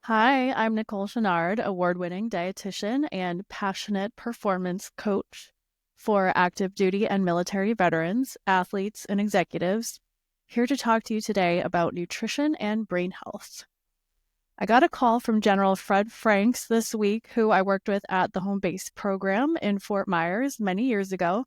Hi, I'm Nicole Chenard, award-winning dietitian and passionate performance coach for active duty and military veterans, athletes, and executives. Here to talk to you today about nutrition and brain health. I got a call from General Fred Franks this week, who I worked with at the home base program in Fort Myers many years ago.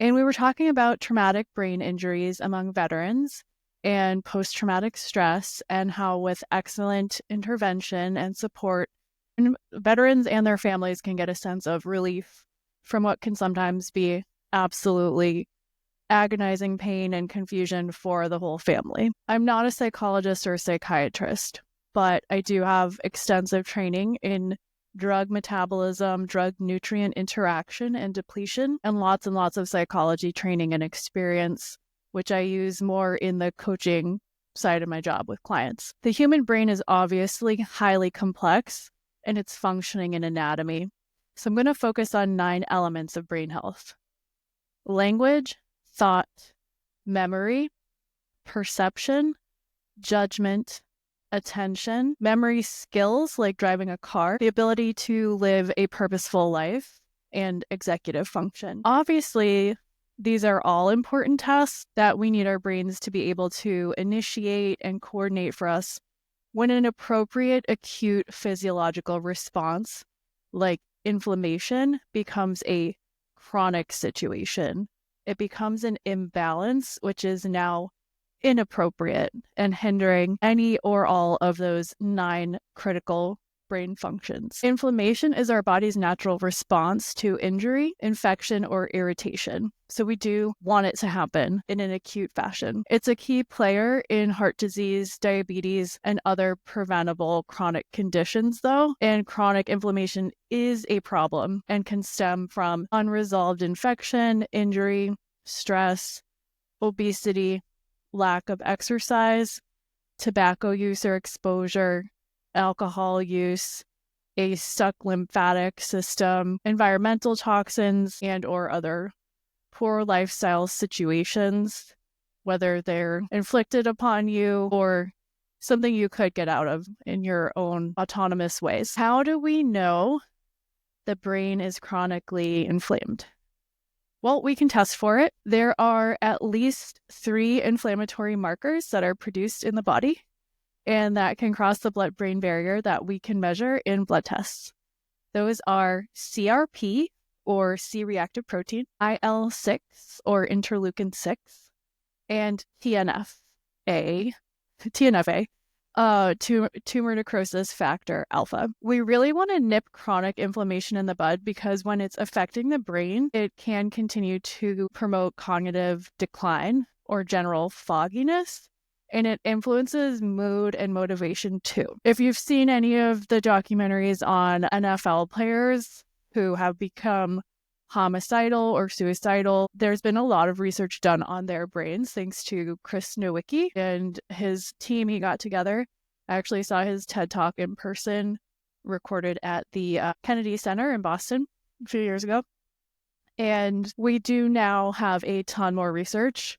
And we were talking about traumatic brain injuries among veterans and post-traumatic stress, and how with excellent intervention and support, veterans and their families can get a sense of relief from what can sometimes be absolutely agonizing pain and confusion for the whole family. I'm not a psychologist or a psychiatrist, but I do have extensive training in drug metabolism, drug nutrient interaction and depletion, and lots of psychology training and experience, which I use more in the coaching side of my job with clients. The human brain is obviously highly complex in its functioning and anatomy. So I'm going to focus on 9 elements of brain health: language, thought, memory, perception, judgment, attention, memory skills like driving a car, the ability to live a purposeful life, and executive function. Obviously, these are all important tasks that we need our brains to be able to initiate and coordinate for us when an appropriate acute physiological response, like inflammation, becomes a chronic situation. It becomes an imbalance, which is now inappropriate and hindering any or all of those 9 critical brain functions. Inflammation is our body's natural response to injury, infection, or irritation. So we do want it to happen in an acute fashion. It's a key player in heart disease, diabetes, and other preventable chronic conditions, though. And chronic inflammation is a problem and can stem from unresolved infection, injury, stress, obesity, lack of exercise, tobacco use or exposure, alcohol use, a stuck lymphatic system, environmental toxins, and or other poor lifestyle situations, whether they're inflicted upon you or something you could get out of in your own autonomous ways. How do we know the brain is chronically inflamed? Well, we can test for it. There are at least 3 inflammatory markers that are produced in the body and that can cross the blood-brain barrier that we can measure in blood tests. Those are CRP, or C-reactive protein, IL-6, or interleukin-6, and TNF-A, tumor necrosis factor alpha. We really want to nip chronic inflammation in the bud because when it's affecting the brain, it can continue to promote cognitive decline or general fogginess, and it influences mood and motivation too. If you've seen any of the documentaries on NFL players who have become homicidal or suicidal, there's been a lot of research done on their brains thanks to Chris Nowicki and his team he got together. I actually saw his TED Talk in person, recorded at the Kennedy Center in Boston a few years ago. And we do now have a ton more research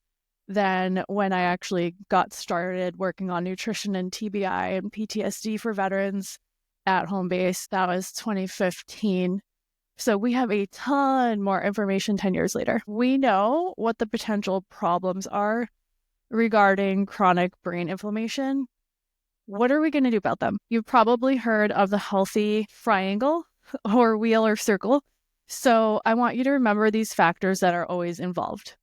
than when I actually got started working on nutrition and TBI and PTSD for veterans at home base. That was 2015. So we have a ton more information 10 years later. We know what the potential problems are regarding chronic brain inflammation. What are we going to do about them? You've probably heard of the healthy triangle or wheel or circle. So I want you to remember these factors that are always involved: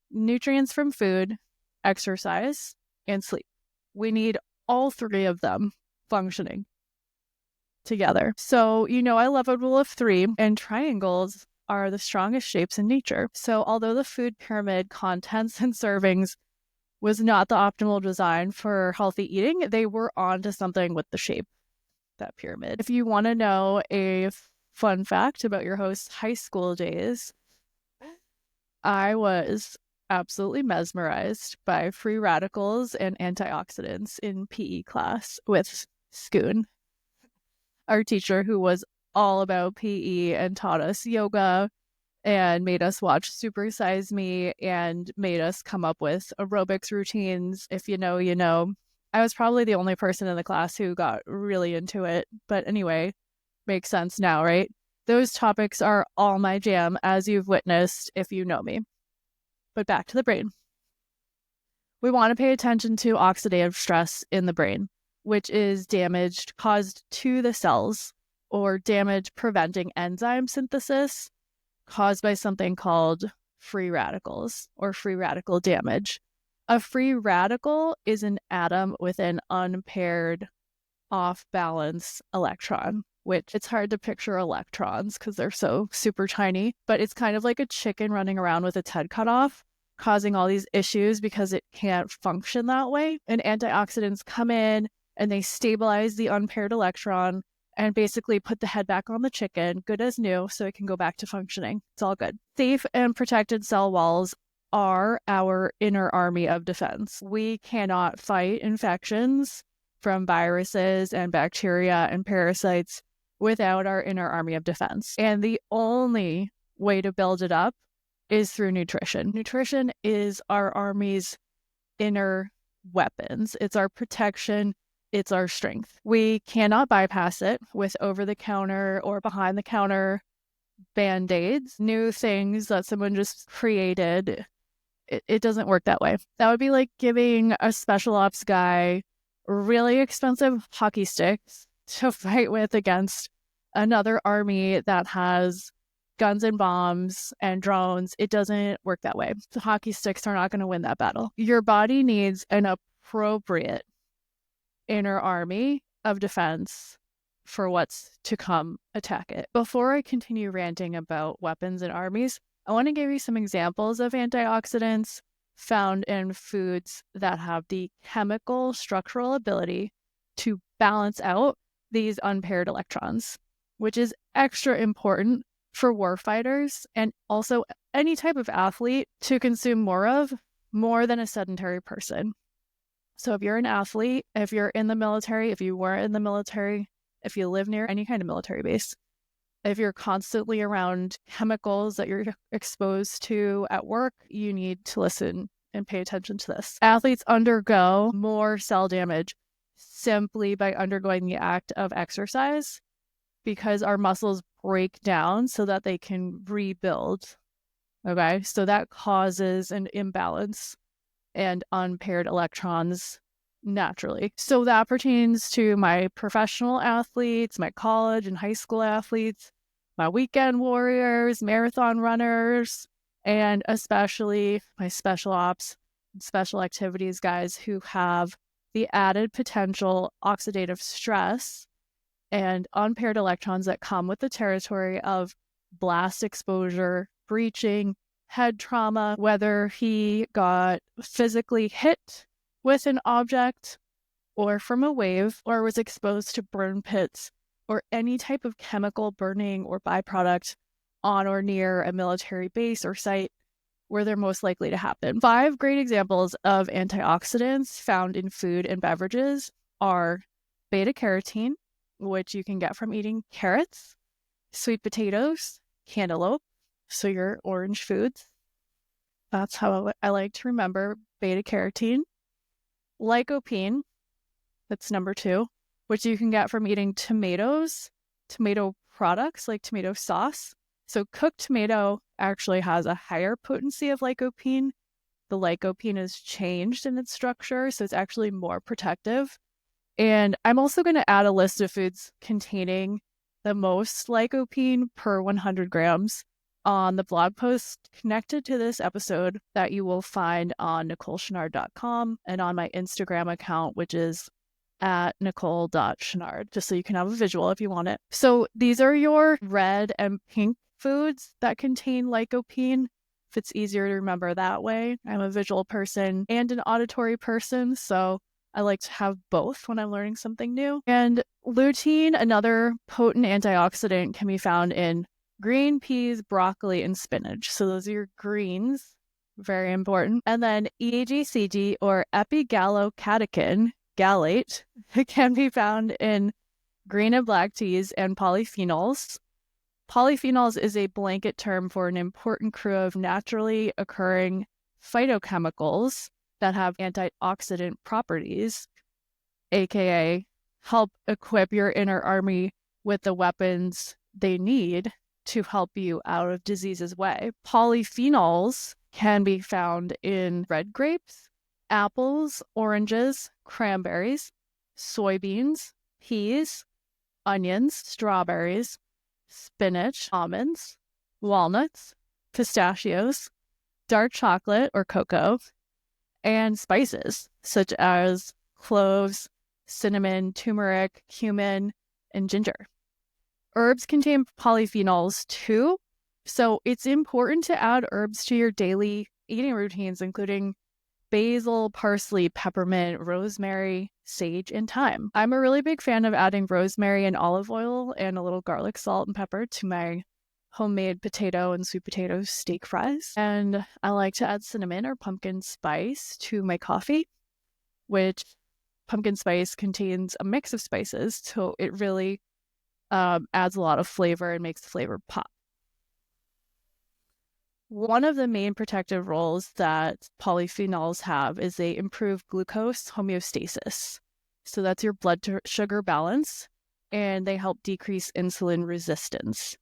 nutrients from food, exercise, and sleep. We need all 3 of them functioning together. So, I love a rule of 3, and triangles are the strongest shapes in nature. So although the food pyramid contents and servings was not the optimal design for healthy eating, they were onto something with the shape, that pyramid. If you want to know a fun fact about your host's high school days, I was absolutely mesmerized by free radicals and antioxidants in PE class with Schoon, our teacher, who was all about PE and taught us yoga and made us watch Super Size Me and made us come up with aerobics routines. If you know, you know. I was probably the only person in the class who got really into it. But anyway, makes sense now, right? Those topics are all my jam, as you've witnessed if you know me. But back to the brain. We want to pay attention to oxidative stress in the brain, which is damage caused to the cells or damage preventing enzyme synthesis caused by something called free radicals or free radical damage. A free radical is an atom with an unpaired off-balance electron, which it's hard to picture electrons because they're so super tiny, but it's kind of like a chicken running around with its head cut off, causing all these issues because it can't function that way. And antioxidants come in and they stabilize the unpaired electron and basically put the head back on the chicken, good as new, so it can go back to functioning. It's all good. Safe and protected cell walls are our inner army of defense. We cannot fight infections from viruses and bacteria and parasites without our inner army of defense. And the only way to build it up is through nutrition. Nutrition is our army's inner weapons. It's our protection. It's our strength. We cannot bypass it with over-the-counter or behind-the-counter Band-Aids, new things that someone just created. It doesn't work that way. That would be like giving a special ops guy really expensive hockey sticks to fight with against another army that has guns and bombs and drones. It doesn't work that way. The hockey sticks are not going to win that battle. Your body needs an appropriate inner army of defense for what's to come attack it. Before I continue ranting about weapons and armies, I want to give you some examples of antioxidants found in foods that have the chemical structural ability to balance out these unpaired electrons, which is extra important for warfighters and also any type of athlete to consume more than a sedentary person. So if you're an athlete, if you're in the military, if you were in the military, if you live near any kind of military base, if you're constantly around chemicals that you're exposed to at work, you need to listen and pay attention to this. Athletes undergo more cell damage simply by undergoing the act of exercise because our muscles break down so that they can rebuild. Okay, so that causes an imbalance and unpaired electrons naturally. So that pertains to my professional athletes, my college and high school athletes, my weekend warriors, marathon runners, and especially my special ops, special activities guys who have the added potential oxidative stress and unpaired electrons that come with the territory of blast exposure, breaching, head trauma, whether he got physically hit with an object or from a wave or was exposed to burn pits or any type of chemical burning or byproduct on or near a military base or site where they're most likely to happen. 5 great examples of antioxidants found in food and beverages are beta-carotene, which you can get from eating carrots, sweet potatoes, cantaloupe, so your orange foods. That's how I like to remember beta-carotene. Lycopene, that's number 2, which you can get from eating tomatoes, tomato products like tomato sauce. So cooked tomato actually has a higher potency of lycopene. The lycopene is changed in its structure, so it's actually more protective. And I'm also going to add a list of foods containing the most lycopene per 100 grams on the blog post connected to this episode that you will find on NicoleChenard.com and on my Instagram account, which is at Nicole.Chenard, just so you can have a visual if you want it. So these are your red and pink foods that contain lycopene, if it's easier to remember that way. I'm a visual person and an auditory person, so I like to have both when I'm learning something new. And lutein, another potent antioxidant, can be found in green peas, broccoli, and spinach. So those are your greens, very important. And then EAGCG or epigallocatechin, gallate, can be found in green and black teas and polyphenols. Polyphenols is a blanket term for an important crew of naturally occurring phytochemicals that have antioxidant properties. aka help equip your inner army with the weapons they need to help you out of disease's way. Polyphenols can be found in red grapes, apples, oranges, cranberries, soybeans, peas, onions, strawberries, spinach, almonds, walnuts, pistachios, dark chocolate or cocoa, and spices such as cloves, cinnamon, turmeric, cumin, and ginger. Herbs contain polyphenols too, so it's important to add herbs to your daily eating routines, including basil, parsley, peppermint, rosemary, sage, and thyme. I'm a really big fan of adding rosemary and olive oil and a little garlic, salt, and pepper to my homemade potato and sweet potato steak fries. And I like to add cinnamon or pumpkin spice to my coffee, which pumpkin spice contains a mix of spices, so it really adds a lot of flavor and makes the flavor pop. One of the main protective roles that polyphenols have is they improve glucose homeostasis. So that's your blood sugar balance, and they help decrease insulin resistance.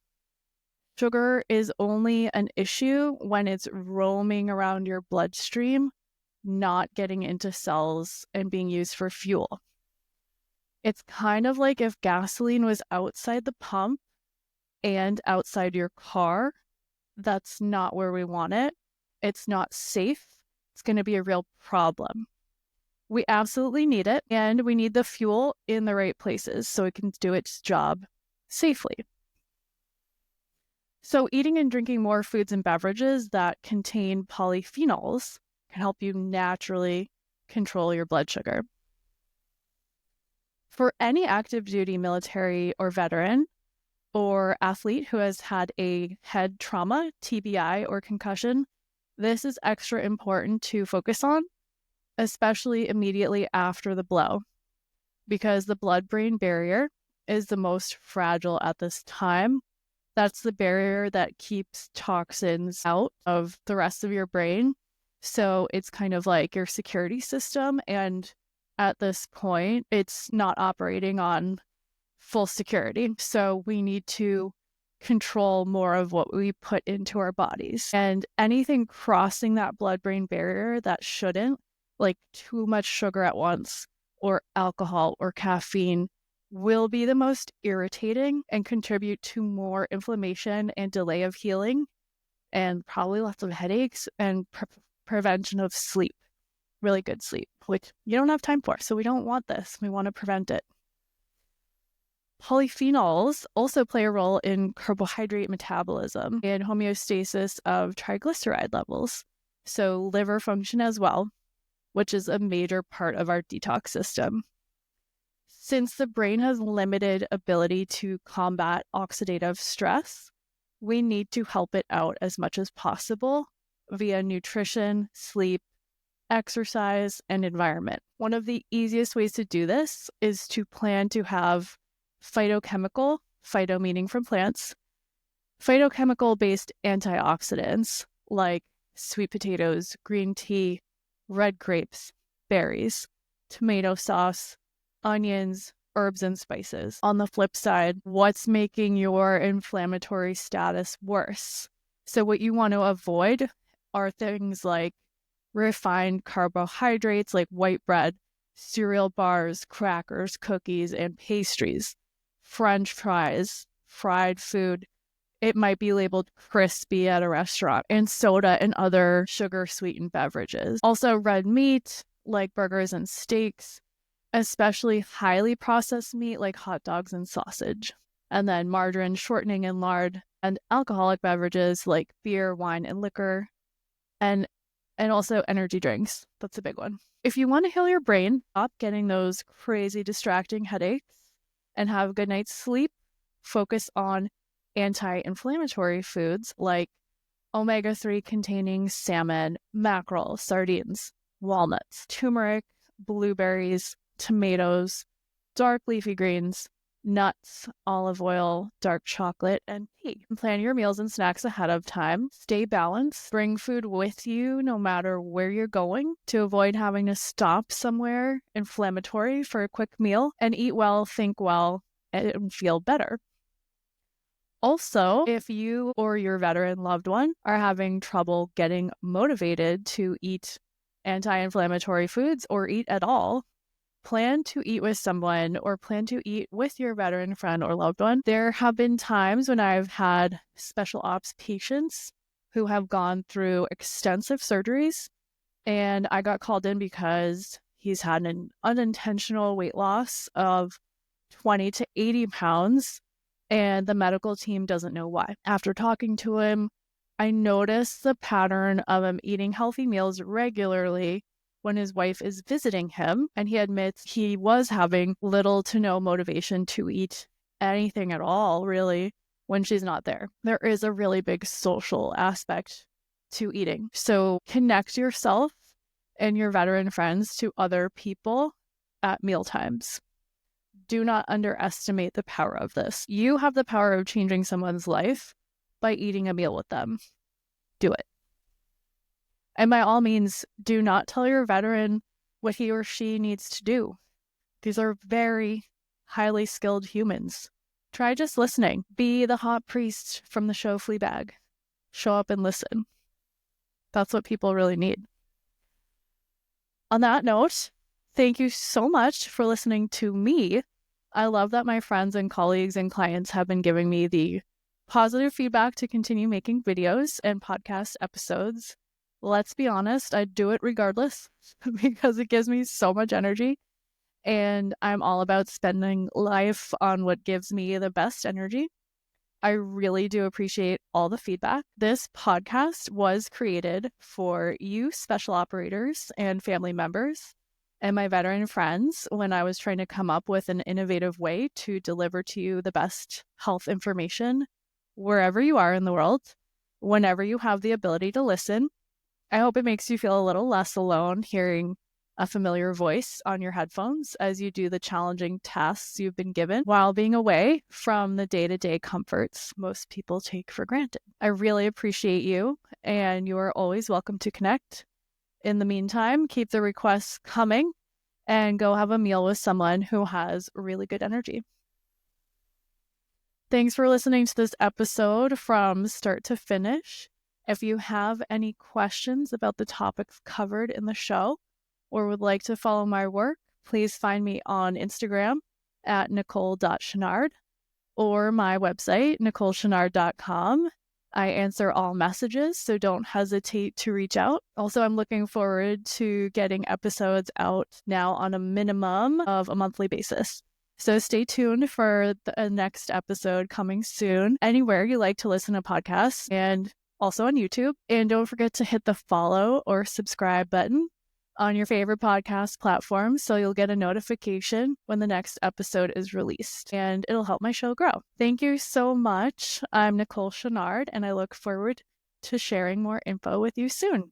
Sugar is only an issue when it's roaming around your bloodstream, not getting into cells and being used for fuel. It's kind of like if gasoline was outside the pump and outside your car. That's not where we want it. It's not safe. It's going to be a real problem. We absolutely need it, and we need the fuel in the right places so it can do its job safely. So eating and drinking more foods and beverages that contain polyphenols can help you naturally control your blood sugar. For any active duty military or veteran or athlete who has had a head trauma, TBI, or concussion, this is extra important to focus on, especially immediately after the blow, because the blood-brain barrier is the most fragile at this time. That's the barrier that keeps toxins out of the rest of your brain. So it's kind of like your security system, and at this point, it's not operating on full security. So we need to control more of what we put into our bodies. And anything crossing that blood-brain barrier that shouldn't, like too much sugar at once, or alcohol or caffeine, will be the most irritating and contribute to more inflammation and delay of healing, and probably lots of headaches and prevention of sleep, really good sleep, which you don't have time for. So we don't want this. We want to prevent it. Polyphenols also play a role in carbohydrate metabolism and homeostasis of triglyceride levels, so liver function as well, which is a major part of our detox system. Since the brain has limited ability to combat oxidative stress, we need to help it out as much as possible via nutrition, sleep, exercise, and environment. One of the easiest ways to do this is to plan to have phytochemical, phyto meaning from plants, phytochemical-based antioxidants like sweet potatoes, green tea, red grapes, berries, tomato sauce, onions, herbs, and spices. On the flip side, what's making your inflammatory status worse? So what you want to avoid are things like refined carbohydrates like white bread, cereal bars, crackers, cookies, and pastries, French fries, fried food. It might be labeled crispy at a restaurant, and soda and other sugar-sweetened beverages. Also red meat like burgers and steaks, especially highly processed meat like hot dogs and sausage. And then margarine, shortening, and lard, and alcoholic beverages like beer, wine, and liquor, and also energy drinks. That's a big one. If you want to heal your brain, stop getting those crazy distracting headaches and have a good night's sleep, focus on anti-inflammatory foods like omega-3 containing salmon, mackerel, sardines, walnuts, turmeric, blueberries, tomatoes, dark leafy greens, nuts, olive oil, dark chocolate, and tea. Plan your meals and snacks ahead of time. Stay balanced. Bring food with you no matter where you're going to avoid having to stop somewhere inflammatory for a quick meal. And eat well, think well, and feel better. Also, if you or your veteran loved one are having trouble getting motivated to eat anti-inflammatory foods or eat at all, plan to eat with someone or plan to eat with your veteran friend or loved one. There have been times when I've had special ops patients who have gone through extensive surgeries, and I got called in because he's had an unintentional weight loss of 20 to 80 pounds, and the medical team doesn't know why. After talking to him, I noticed the pattern of him eating healthy meals regularly when his wife is visiting him, and he admits he was having little to no motivation to eat anything at all, really, when she's not there. There is a really big social aspect to eating. So connect yourself and your veteran friends to other people at mealtimes. Do not underestimate the power of this. You have the power of changing someone's life by eating a meal with them. Do it. And by all means, do not tell your veteran what he or she needs to do. These are very highly skilled humans. Try just listening. Be the hot priest from the show Fleabag. Show up and listen. That's what people really need. On that note, thank you so much for listening to me. I love that my friends and colleagues and clients have been giving me the positive feedback to continue making videos and podcast episodes. Let's be honest, I do it regardless because it gives me so much energy, and I'm all about spending life on what gives me the best energy. I really do appreciate all the feedback. This podcast was created for you special operators and family members and my veteran friends when I was trying to come up with an innovative way to deliver to you the best health information wherever you are in the world, whenever you have the ability to listen. I hope it makes you feel a little less alone hearing a familiar voice on your headphones as you do the challenging tasks you've been given while being away from the day-to-day comforts most people take for granted. I really appreciate you, and you are always welcome to connect. In the meantime, keep the requests coming and go have a meal with someone who has really good energy. Thanks for listening to this episode from start to finish. If you have any questions about the topics covered in the show or would like to follow my work, please find me on Instagram at nicole.chenard or my website, nicolechenard.com. I answer all messages, so don't hesitate to reach out. Also, I'm looking forward to getting episodes out now on a minimum of a monthly basis. So stay tuned for the next episode coming soon, anywhere you like to listen to podcasts, and also on YouTube. And don't forget to hit the follow or subscribe button on your favorite podcast platform so you'll get a notification when the next episode is released, and it'll help my show grow. Thank you so much. I'm Nicole Chenard, and I look forward to sharing more info with you soon.